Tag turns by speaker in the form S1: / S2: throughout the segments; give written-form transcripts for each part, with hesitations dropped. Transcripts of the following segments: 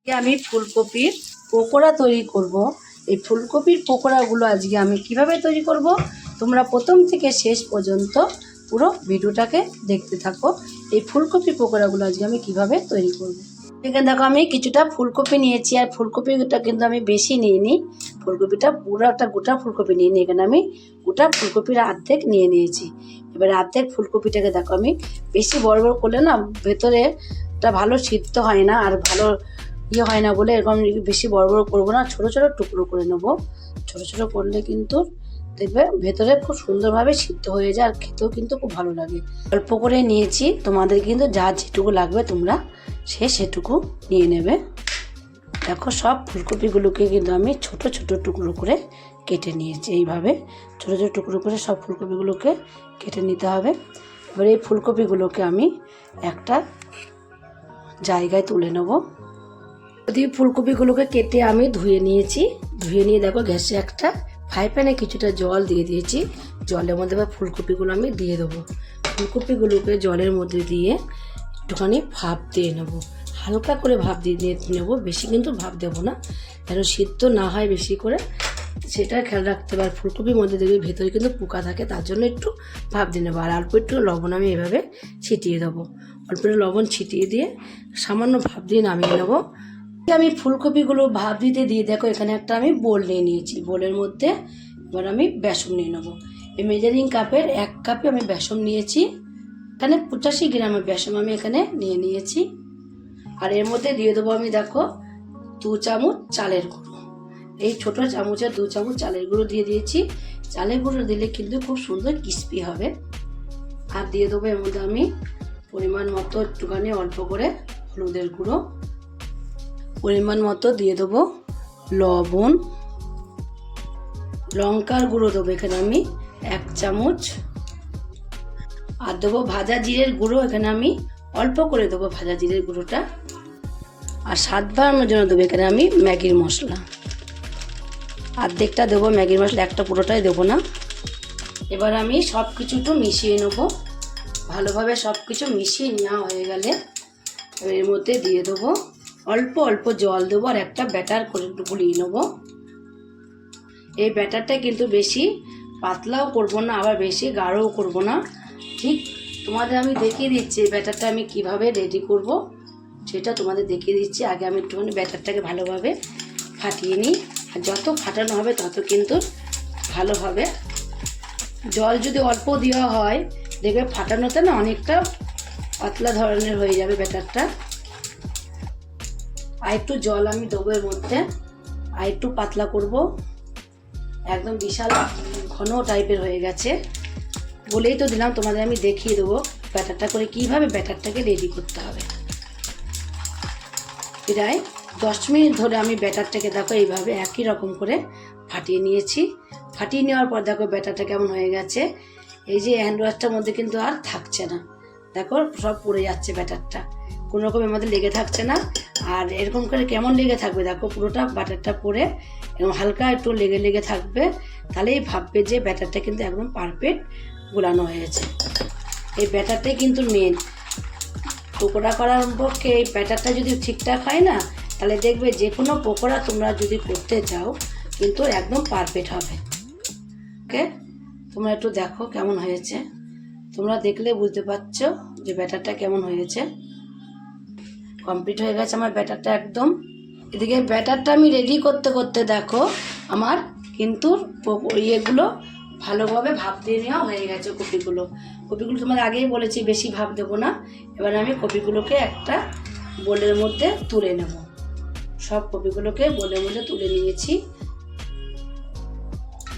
S1: আমি ফুলকপির পকোড়া তৈরি করব। এই ফুলকপির পকোড়াগুলো আজকে আমি কিভাবে তৈরি করব, তোমরা প্রথম থেকে শেষ পর্যন্ত পুরো ভিডিওটাকে দেখতে থাকো। এই ফুলকপির পকোড়াগুলো আজকে আমি কিভাবে তৈরি করব। এখানে দেখো আমি কিছুটা ফুলকপি নিয়েছি, আর ফুলকপিটা কিন্তু আমি বেশি নিইনি। ফুলকপিটা পুরো একটা গোটা ফুলকপি নিয়ে নিই। এখানে আমি গোটা ফুলকপির অর্ধেক নিয়ে নিয়েছি। এবার অর্ধেক ফুলকপিটাকে দেখো আমি বেশি বড় বড় করলে না ভেতরেটা ভালো সিদ্ধ হয় না, আর ভালো হয় না বলে এরকম বেশি বড় বড় করবো না, ছোট ছোট টুকরো করে নেবো। ছোট ছোট করলে কিন্তু দেখবে ভেতরে খুব সুন্দরভাবে সিদ্ধ হয়ে যায়, আর খেতেও কিন্তু খুব ভালো লাগে। অল্প করে নিয়েছি, তোমাদের কিন্তু যা যেটুকু লাগবে তোমরা সেটুকু নিয়ে নেবে। দেখো সব ফুলকপিগুলোকে কিন্তু আমি ছোট ছোট টুকরো করে কেটে নিয়েছি। এইভাবে ছোট ছোট টুকরো করে সব ফুলকপিগুলোকে কেটে নিতে হবে। এবার এই ফুলকপিগুলোকে আমি একটা জায়গায় তুলে নেবো। ফুলকপিগুলোকে কেটে আমি ধুয়ে নিয়েছি। ধুয়ে নিয়ে দেখো গ্যাসে একটা ফ্রাই প্যানে কিছুটা জল দিয়ে দিয়েছি। জলের মধ্যে এবার ফুলকপিগুলো আমি দিয়ে দেবো। ফুলকপিগুলোকে জলের মধ্যে দিয়ে একটুখানি ভাপ দিয়ে নেবো। হালকা করে ভাপ দিয়ে নেবো, বেশি কিন্তু ভাপ দেবো না, যেন সিদ্ধ না হয় বেশি করে, সেটা খেয়াল রাখতে হবে। আর ফুলকপির মধ্যে দেখবে ভেতরে কিন্তু পোকা থাকে, তার জন্য একটু ভাপ দিয়ে নেবো। আর অল্প একটু লবণ আমি এভাবে ছিটিয়ে দেবো। অল্প একটু লবণ ছিটিয়ে দিয়ে সামান্য ভাপ দিয়ে নামিয়ে নেবো। আমি ফুলকপিগুলো ভাপ দিতে দিয়ে দেখো এখানে একটা আমি বোল নিয়ে নিয়েছি। বোলের মধ্যে এবার আমি বেসন নিয়ে নেবো। এই মেজারিং কাপের 1 কাপে আমি বেসন নিয়েছি। এখানে 85 গ্রামের বেসন আমি এখানে নিয়ে নিয়েছি। আর এর মধ্যে দিয়ে দেবো আমি দেখো 2 চামচ চালের গুঁড়ো। এই ছোট চামচের 2 চামচ চালের গুঁড়ো দিয়ে দিয়েছি। চালের গুঁড়ো দিলে কিন্তু খুব সুন্দর ক্রিস্পি হবে। আর দিয়ে দেবো এর মধ্যে আমি পরিমাণ মতো একটুখানি অল্প করে হলুদের গুঁড়ো, পরিমাণ মতো দিয়ে দেবো লবণ, লঙ্কার গুঁড়ো দেবো এখানে আমি 1 চামচ, আর দেবো ভাজা জিরের গুঁড়ো। এখানে আমি অল্প করে দেবো ভাজা জিরের গুঁড়োটা। আর স্বাদ বাড়ানোর জন্য দেবো এখানে আমি ম্যাগির মশলা, অর্ধেকটা দেবো ম্যাগির মশলা, একটা পুরোটাই দেবো না। এবার আমি সব কিছু একটু মিশিয়ে নেবো। ভালোভাবে সব কিছু মিশিয়ে নেওয়া হয়ে গেলে এর মধ্যে দিয়ে দেবো অল্প অল্প জল দেবো, আর একটা ব্যাটার করে একটু গুলিয়ে নেবো। এই ব্যাটারটা কিন্তু বেশি পাতলাও করবো না, আবার বেশি গাঢ়ও করবো না। ঠিক তোমাদের আমি দেখিয়ে দিচ্ছি এই ব্যাটারটা আমি কিভাবে রেডি করব, সেটা তোমাদের দেখিয়ে দিচ্ছি। আগে আমি একটুখানি ব্যাটারটাকে ভালোভাবে ফাটিয়ে নিই। আর যত ফাটানো হবে তত কিন্তু ভালো হবে। জল যদি অল্প দেওয়া হয় দেখবে ফাটানোতে না অনেকটা পাতলা ধরনের হয়ে যাবে ব্যাটারটা। আর একটু জল আমি দেবো এর মধ্যে, আর একটু পাতলা করব। একদম বিশাল ঘন টাইপের হয়ে গেছে বলেই তো দিলাম, তোমাদের আমি দেখিয়ে দেবো ব্যাটারটা করে কীভাবে ব্যাটারটাকে রেডি করতে হবে। প্রায় 10 মিনিট ধরে আমি ব্যাটারটাকে দেখো এইভাবে একই রকম করে ফাটিয়ে নিয়েছি। ফাটিয়ে নেওয়ার পর দেখো ব্যাটারটা কেমন হয়ে গেছে। এই যে হ্যান্ড ওয়াশটার মধ্যে কিন্তু আর থাকছে না, দেখো সব পড়ে যাচ্ছে ব্যাটারটা, কোনো রকম এর মধ্যে লেগে থাকছে না। আর এরকম করে কেমন লেগে থাকবে দেখো, পুরোটা ব্যাটারটা পরে এবং হালকা একটু লেগে লেগে থাকবে, তাহলেই ভাববে যে ব্যাটারটা কিন্তু একদম পারফেক্ট গোলানো হয়েছে। এই ব্যাটারটাই কিন্তু মেন পকোড়া করার পক্ষে। এই ব্যাটারটা যদি ঠিকঠাক হয় না, তাহলে দেখবে যে কোনো পকোড়া তোমরা যদি করতে চাও কিন্তু একদম পারফেক্ট হবে। ওকে, তোমরা একটু দেখো কেমন হয়েছে। তোমরা দেখলে বুঝতে পারছো যে ব্যাটারটা কেমন হয়েছে। কমপ্লিট হয়ে গেছে আমার ব্যাটারটা একদম। এদিকে ব্যাটারটা আমি রেডি করতে করতে দেখো আমার কিন্তু ইয়েগুলো ভালোভাবে ভাপ দিয়ে নেওয়া হয়ে গেছে। কপিগুলো তোমাদের আগেই বলেছি বেশি ভাপ দেবো না। এবার আমি কপিগুলোকে একটা বোলের মধ্যে তুলে নেব। সব কপিগুলোকে বোলের মধ্যে তুলে নিয়েছি।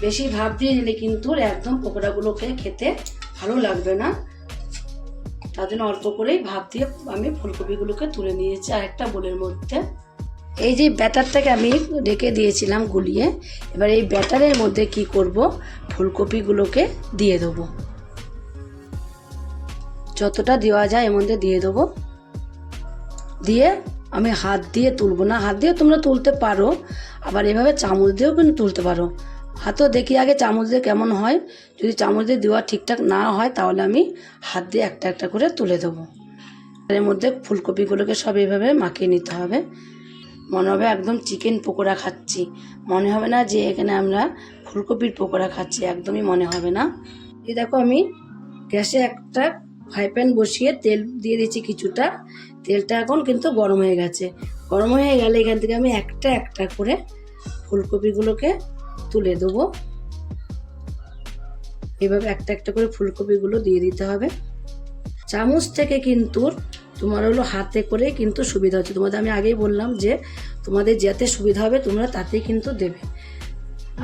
S1: বেশি ভাপ দিয়ে নিলে কিন্তু একদম পকোড়াগুলোকে খেতে ভালো লাগবে না, তার জন্য অল্প করেই ভাপ দিয়ে আমি ফুলকপিগুলোকে তুলে নিয়েছি আর একটা বোলের মধ্যে। এই যে ব্যাটারটাকে আমি রেখে দিয়েছিলাম গুলিয়ে, এবার এই ব্যাটারের মধ্যে কি করব, ফুলকপিগুলোকে দিয়ে দেবো। যতটা দেওয়া যায় এর মধ্যে দিয়ে দেবো। দিয়ে আমি হাত দিয়ে তুলবো না, হাত দিয়ে তোমরা তুলতে পারো, আবার এভাবে চামচ দিয়েও কিন্তু তুলতে পারো। হাতও দেখি আগে চামচ দিয়ে কেমন হয়। যদি চামচ দিয়ে দেওয়া ঠিকঠাক না হয় তাহলে আমি হাত দিয়ে একটা একটা করে তুলে দেবো। এর মধ্যে ফুলকপিগুলোকে সব এইভাবে মাখিয়ে নিতে হবে। মনে হবে একদম চিকেন পকোড়া খাচ্ছি, মনে হবে না যে এখানে আমরা ফুলকপির পকোড়া খাচ্ছি, একদমই মনে হবে না। এই দেখো আমি গ্যাসে একটা ফ্রাই প্যান বসিয়ে তেল দিয়ে দিচ্ছি কিছুটা। তেলটা এখন কিন্তু গরম হয়ে গেছে। গরম হয়ে গেলে এখান থেকে আমি একটা একটা করে ফুলকপিগুলোকে তুলে দেবো। এভাবে একটা একটা করে ফুলকপিগুলো দিয়ে দিতে হবে। চামচ থেকে কিন্তু তোমার হলো হাতে করে কিন্তু সুবিধা হচ্ছে। তোমাদের আমি আগেই বললাম যে তোমাদের যাতে সুবিধা হবে তোমরা তাতেই কিন্তু দেবে।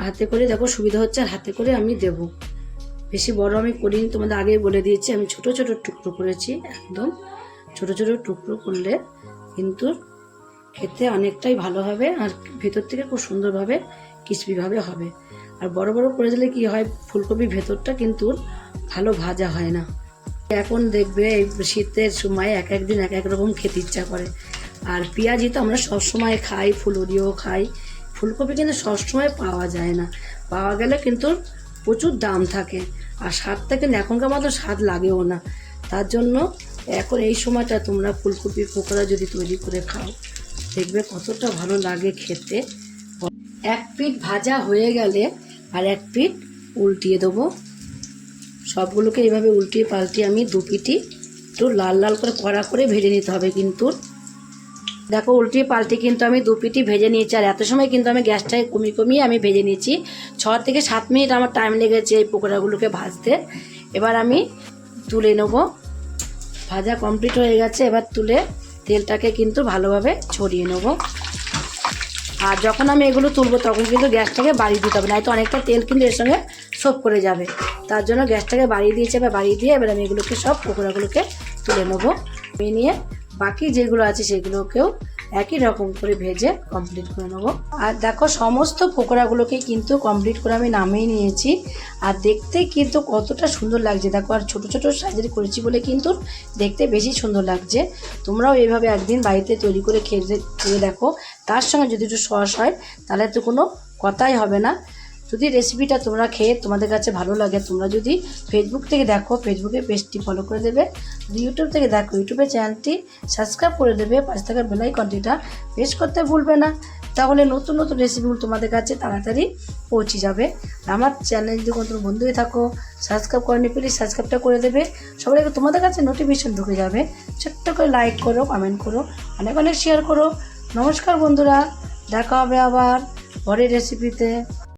S1: হাতে করে দেখো সুবিধা হচ্ছে, আর হাতে করে আমি দেব। বেশি বড় আমি করিনি, তোমাদের আগেই বলে দিয়েছি। আমি ছোট ছোট টুকরো করেছি, একদম ছোট ছোট টুকরো করলে কিন্তু খেতে অনেকটাই ভালো হবে, আর ভেতর থেকে খুব সুন্দরভাবে ক্রিসপিভাবে হবে। আর বড় বড় করে দিলে কি হয়, ফুলকপির ভেতরটা কিন্তু ভালো ভাজা হয় না। এখন দেখবে এই শীতের সময় এক একদিন এক এক রকম খেতে ইচ্ছা করে। আর পেঁয়াজি তো আমরা সবসময় খাই, ফুলুরিও খাই। ফুলকপি কিন্তু সবসময় পাওয়া যায় না, পাওয়া গেলে কিন্তু প্রচুর দাম থাকে, আর স্বাদটা কিন্তু এখনকার মতো স্বাদ লাগেও না। তার জন্য এখন এই সময়টা তোমরা ফুলকপির পকোড়া যদি তৈরি করে খাও, দেখবে কতটা ভালো লাগে খেতে। এক পিঠ ভাজা হয়ে গেলে আর এক পিঠ উল্টিয়ে দেবো। সবগুলোকে এইভাবে উল্টিয়ে পাল্টিয়ে আমি দু পিঠই একটু লাল লাল করে কড়া করে ভেজে নিতে হবে। কিন্তু দেখো উল্টিয়ে পাল্টে কিন্তু আমি দু পিঠই ভেজে নিয়েছি, আর এত সময় কিন্তু আমি গ্যাসটাকে কমিয়ে আমি ভেজে নিয়েছি। 6 থেকে 7 মিনিট আমার টাইম লেগেছে এই পকোড়াগুলোকে ভাজতে। এবার আমি তুলে নেব। ভাজা কমপ্লিট হয়ে গেছে, এবার তুলে তেলটাকে কিন্তু ভালোভাবে ছড়িয়ে নেব। আর যখন আমি এগুলো তুলবো তখন কিন্তু গ্যাসটাকে বাড়িয়ে দিতে হবে, নয়তো অনেকটা তেল কিন্তু এর সঙ্গে সোপ করে যাবে। তার জন্য গ্যাসটাকে বাড়িয়ে দিয়েছে, বা বাড়িয়ে দিয়ে এবার আমি এগুলোকে সব পকোড়াগুলোকে তুলে নেবো। নিয়ে বাকি যেগুলো আছে সেগুলোকেও একই রকম করে ভেজে কমপ্লিট করে নেবো। আর দেখো সমস্ত পকোড়াগুলোকে কিন্তু কমপ্লিট করে আমি নামিয়ে নিয়েছি। আর দেখতে কিন্তু কতটা সুন্দর লাগছে দেখো, আর ছোটো ছোটো সাইজের করেছি বলে কিন্তু দেখতে বেশি সুন্দর লাগছে। তোমরাও এইভাবে একদিন বাড়িতে তৈরি করে খেয়ে দেখো। তার সঙ্গে যদি একটু সস হয় তাহলে তো কোনো কথাই হবে না। যদি রেসিপিটা তোমরা খেয়ে তোমাদের কাছে ভালো লাগে, তোমরা যদি ফেসবুক থেকে দেখো ফেসবুকে পেজটি ফলো করে দেবে, যদি ইউটিউব থেকে দেখো ইউটিউবে চ্যানেলটি সাবস্ক্রাইব করে দেবে, পাশে থাকা বেল আইকনটিটা প্রেস করতে ভুলবে না। তাহলে নতুন নতুন রেসিপিগুলো তোমাদের কাছে তাড়াতাড়ি পৌঁছে যাবে। আমার চ্যানেল যদি কোনো বন্ধু হয়ে থাকো, সাবস্ক্রাইব করেনি প্লিজ সাবস্ক্রাইবটা করে দেবে। সবাই তোমাদের কাছে নোটিফিকেশন ঢুকে যাবে। ছোট্ট করে লাইক করো, কমেন্ট করো, অনেক অনেক শেয়ার করো। নমস্কার বন্ধুরা, দেখা হবে আবার পরের রেসিপিতে।